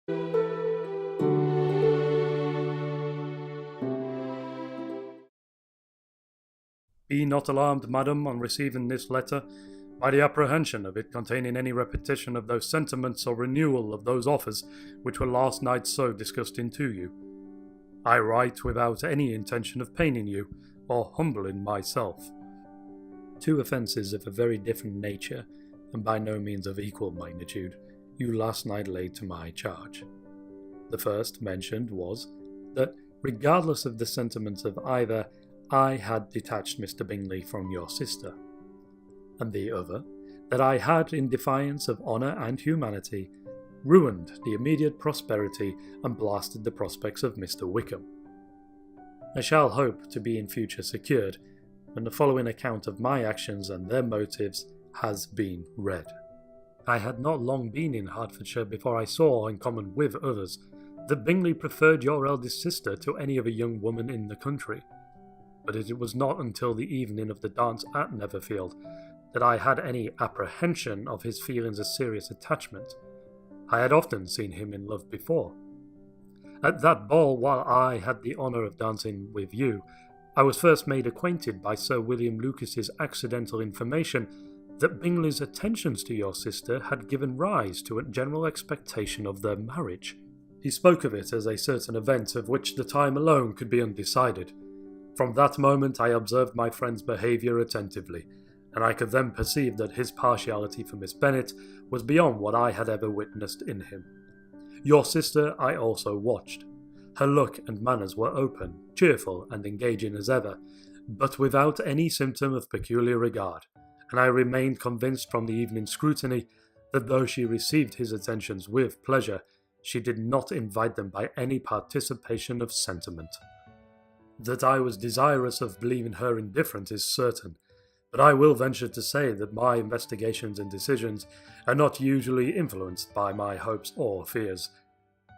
Be not alarmed, madam, on receiving this letter, by the apprehension of it containing any repetition of those sentiments or renewal of those offers which were last night so disgusting to you. I write without any intention of paining you, or humbling myself. Two offences of a very different nature, and by no means of equal magnitude, you last night laid to my charge. The first mentioned was, that regardless of the sentiments of either, I had detached Mr. Bingley from your sister, and the other, that I had, in defiance of honour and humanity, ruined the immediate prosperity and blasted the prospects of Mr. Wickham. I shall hope to be in future secured when the following account of my actions and their motives has been read. I had not long been in Hertfordshire before I saw, in common with others, that Bingley preferred your eldest sister to any other young woman in the country. But it was not until the evening of the dance at Netherfield that I had any apprehension of his feeling a serious attachment. I had often seen him in love before. At that ball, while I had the honour of dancing with you, I was first made acquainted by Sir William Lucas's accidental information that Bingley's attentions to your sister had given rise to a general expectation of their marriage. He spoke of it as a certain event of which the time alone could be undecided. From that moment I observed my friend's behaviour attentively, and I could then perceive that his partiality for Miss Bennet was beyond what I had ever witnessed in him. Your sister I also watched. Her look and manners were open, cheerful, and engaging as ever, but without any symptom of peculiar regard, and I remained convinced from the evening's scrutiny that though she received his attentions with pleasure, she did not invite them by any participation of sentiment. That I was desirous of believing her indifferent is certain, but I will venture to say that my investigations and decisions are not usually influenced by my hopes or fears.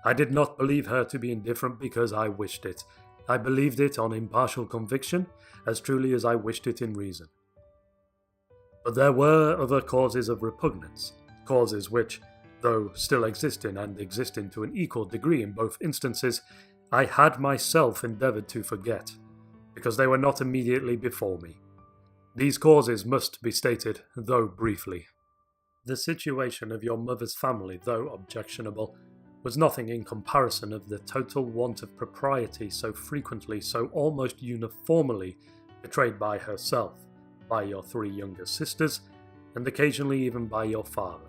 I did not believe her to be indifferent because I wished it. I believed it on impartial conviction, as truly as I wished it in reason. But there were other causes of repugnance, causes which, though still existing and existing to an equal degree in both instances, I had myself endeavoured to forget, because they were not immediately before me. These causes must be stated, though briefly. The situation of your mother's family, though objectionable, was nothing in comparison of the total want of propriety so frequently, so almost uniformly betrayed by herself, by your three younger sisters, and occasionally even by your father.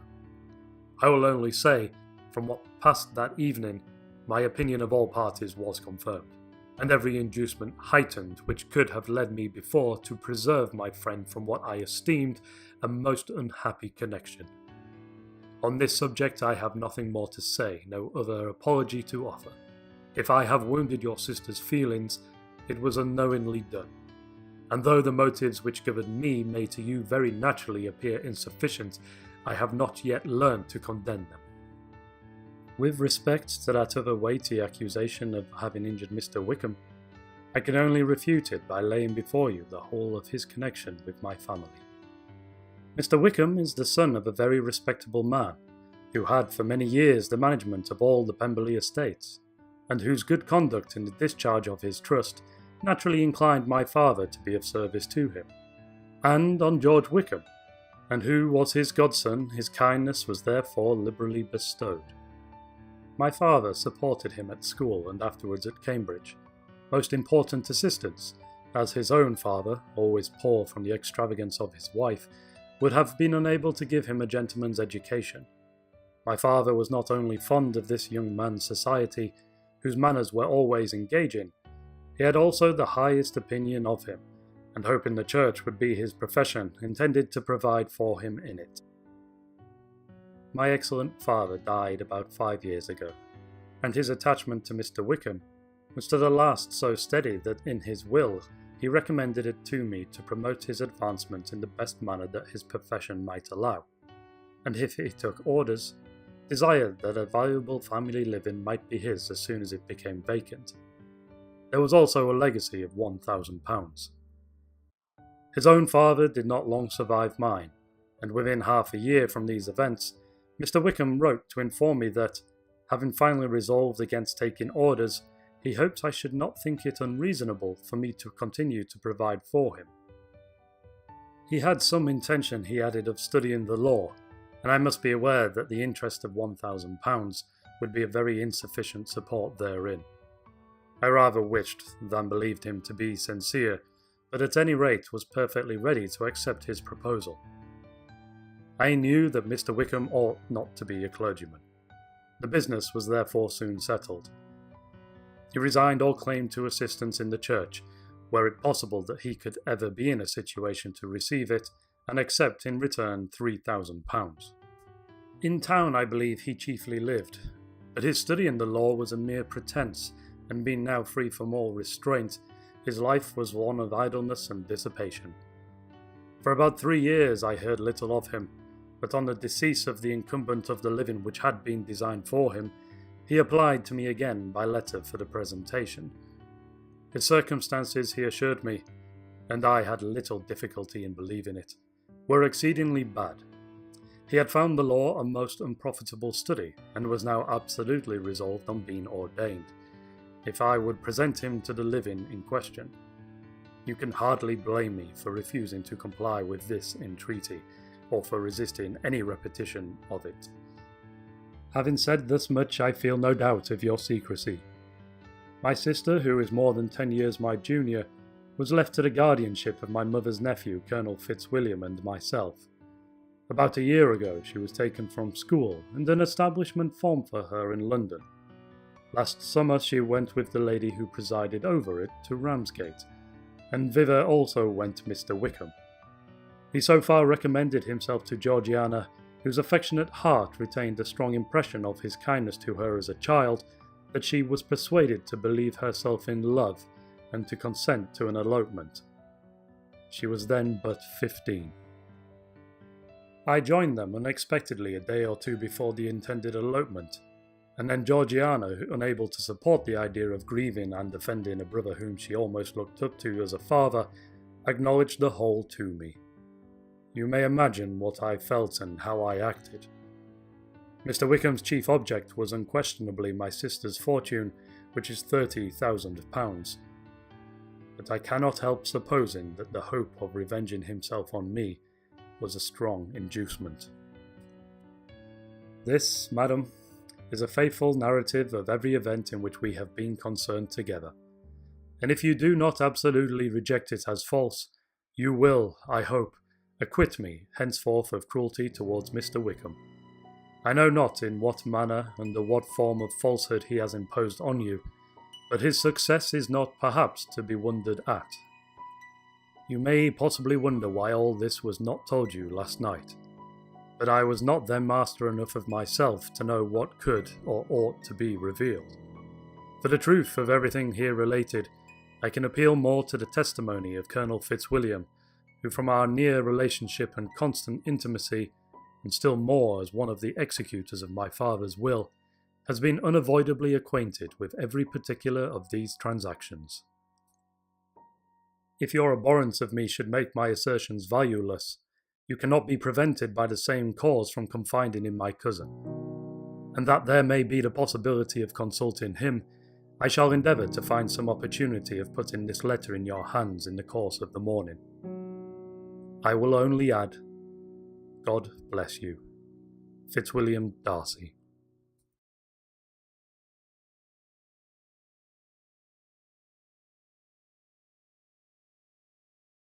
I will only say, from what passed that evening, my opinion of all parties was confirmed, and every inducement heightened which could have led me before to preserve my friend from what I esteemed a most unhappy connection. On this subject I have nothing more to say, no other apology to offer. If I have wounded your sister's feelings, it was unknowingly done, and though the motives which governed me may to you very naturally appear insufficient, I have not yet learned to condemn them. With respect to that other weighty accusation of having injured Mr. Wickham, I can only refute it by laying before you the whole of his connection with my family. Mr. Wickham is the son of a very respectable man, who had for many years the management of all the Pemberley estates, and whose good conduct in the discharge of his trust naturally inclined my father to be of service to him, and on George Wickham, and who was his godson, his kindness was therefore liberally bestowed. My father supported him at school and afterwards at Cambridge, most important assistance, as his own father, always poor from the extravagance of his wife, would have been unable to give him a gentleman's education. My father was not only fond of this young man's society, whose manners were always engaging, he had also the highest opinion of him, and hoping the church would be his profession, intended to provide for him in it. My excellent father died about 5 years ago, and his attachment to Mr. Wickham was to the last so steady that in his will he recommended it to me to promote his advancement in the best manner that his profession might allow, and if he took orders, desired that a valuable family living might be his as soon as it became vacant. There was also a legacy of £1,000. His own father did not long survive mine, and within half a year from these events, Mr. Wickham wrote to inform me that, Having finally resolved against taking orders, he hopes I should not think it unreasonable for me to continue to provide for him. He had some intention, he added, of studying the law, and I must be aware that the interest of £1,000 would be a very insufficient support therein. I rather wished than believed him to be sincere, but at any rate was perfectly ready to accept his proposal. I knew that Mr. Wickham ought not to be a clergyman. The business was therefore soon settled. He resigned all claim to assistance in the church, were it possible that he could ever be in a situation to receive it, and accept in return £3,000. In town, I believe, he chiefly lived, but his study in the law was a mere pretence, and being now free from all restraint, his life was one of idleness and dissipation. For about 3 years I heard little of him, but on the decease of the incumbent of the living which had been designed for him, he applied to me again by letter for the presentation. His circumstances, he assured me, and I had little difficulty in believing it, were exceedingly bad. He had found the law a most unprofitable study, and was now absolutely resolved on being ordained, if I would present him to the living in question. You can hardly blame me for refusing to comply with this entreaty, or for resisting any repetition of it. Having said thus much, I feel no doubt of your secrecy. My sister, who is more than 10 years my junior, was left to the guardianship of my mother's nephew, Colonel Fitzwilliam, and myself. About a year ago she was taken from school, and an establishment formed for her in London. Last summer she went with the lady who presided over it to Ramsgate, and thither also went Mr. Wickham. He so far recommended himself to Georgiana, whose affectionate heart retained a strong impression of his kindness to her as a child, that she was persuaded to believe herself in love and to consent to an elopement. She was then but 15. I joined them unexpectedly a day or two before the intended elopement, and then Georgiana, unable to support the idea of grieving and offending a brother whom she almost looked up to as a father, acknowledged the whole to me. You may imagine what I felt and how I acted. Mr. Wickham's chief object was unquestionably my sister's fortune, which is £30,000. But I cannot help supposing that the hope of revenging himself on me was a strong inducement. This, madam, is a faithful narrative of every event in which we have been concerned together, and if you do not absolutely reject it as false, you will, I hope, acquit me henceforth of cruelty towards Mr. Wickham. I know not in what manner, under what form of falsehood he has imposed on you, but his success is not perhaps to be wondered at. You may possibly wonder why all this was not told you last night, but I was not then master enough of myself to know what could or ought to be revealed. For the truth of everything here related, I can appeal more to the testimony of Colonel Fitzwilliam, who from our near relationship and constant intimacy, and still more as one of the executors of my father's will, has been unavoidably acquainted with every particular of these transactions. If your abhorrence of me should make my assertions valueless, you cannot be prevented by the same cause from confiding in my cousin, and that there may be the possibility of consulting him, I shall endeavour to find some opportunity of putting this letter in your hands in the course of the morning. I will only add, God bless you. Fitzwilliam Darcy.